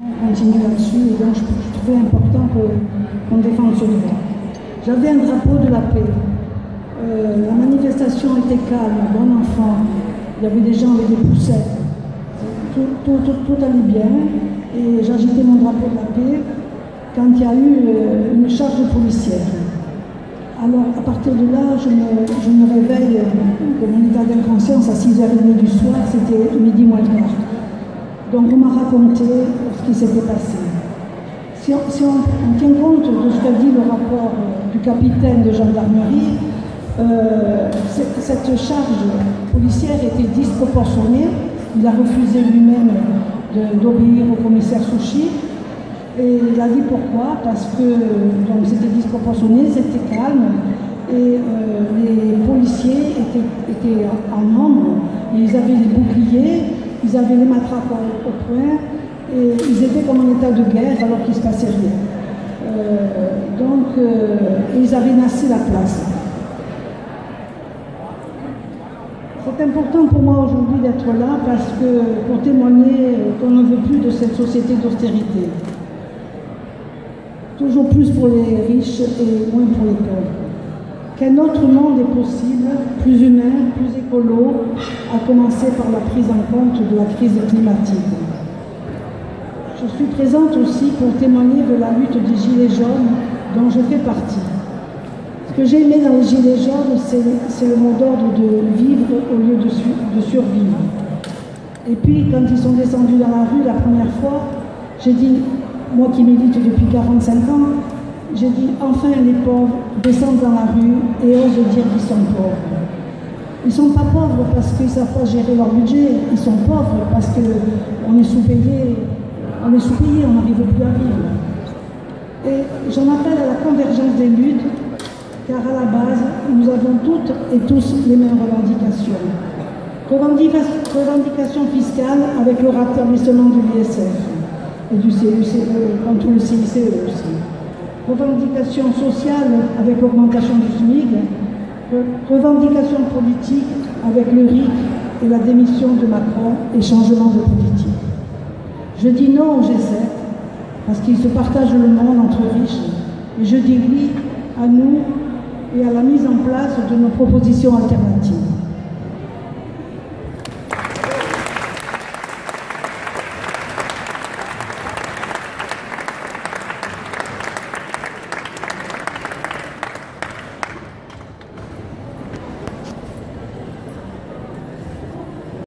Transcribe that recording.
On continue là-dessus et donc je trouvais important qu'on défende ce droit. J'avais un drapeau de la paix. La manifestation était calme, bon enfant. Il y avait des gens avec des poussettes. Tout allait bien. Et j'agitais mon drapeau de la paix quand il y a eu une charge policière. Alors, à partir de là, je me réveille de mon état d'inconscience à 6h30 du soir, c'était midi moins quart. Donc, on m'a raconté ce qui s'était passé. Si on tient compte de ce qu'a dit le rapport du capitaine de gendarmerie, cette charge policière était disproportionnée. Il a refusé lui-même d'obéir au commissaire Souchy. Et il a dit pourquoi, parce que c'était disproportionné, c'était calme, et les policiers étaient en nombre, ils avaient les boucliers, ils avaient les matraques au poing, et ils étaient comme en état de guerre alors qu'il ne se passait rien. Ils avaient nassé la place. C'est important pour moi aujourd'hui d'être là parce que pour témoigner qu'on ne veut plus de cette société d'austérité. Toujours plus pour les riches et moins pour les pauvres. Qu'un autre monde est possible, plus humain, plus écolo, à commencer par la prise en compte de la crise climatique. Je suis présente aussi pour témoigner de la lutte des Gilets jaunes dont je fais partie. Ce que j'ai aimé dans les Gilets jaunes, c'est le mot d'ordre de vivre au lieu de survivre. Et puis, quand ils sont descendus dans la rue la première fois, j'ai dit, moi qui milite depuis 45 ans, j'ai dit, enfin les pauvres descendent dans la rue et osent dire qu'ils sont pauvres. Ils ne sont pas pauvres parce qu'ils ne savent pas gérer leur budget, ils sont pauvres parce qu'on est sous-payé, on n'arrive plus à vivre. Et j'en appelle à la convergence des luttes, car à la base, nous avons toutes et tous les mêmes revendications. Revendications fiscales avec le rétablissement de l'ISF et du CICE, contre le CICE aussi. Revendications sociales avec l'augmentation du SMIC, revendications politiques avec le RIC et la démission de Macron et changement de politique. Je dis non au G7 parce qu'ils se partagent le monde entre riches et je dis oui à nous et à la mise en place de nos propositions alternatives.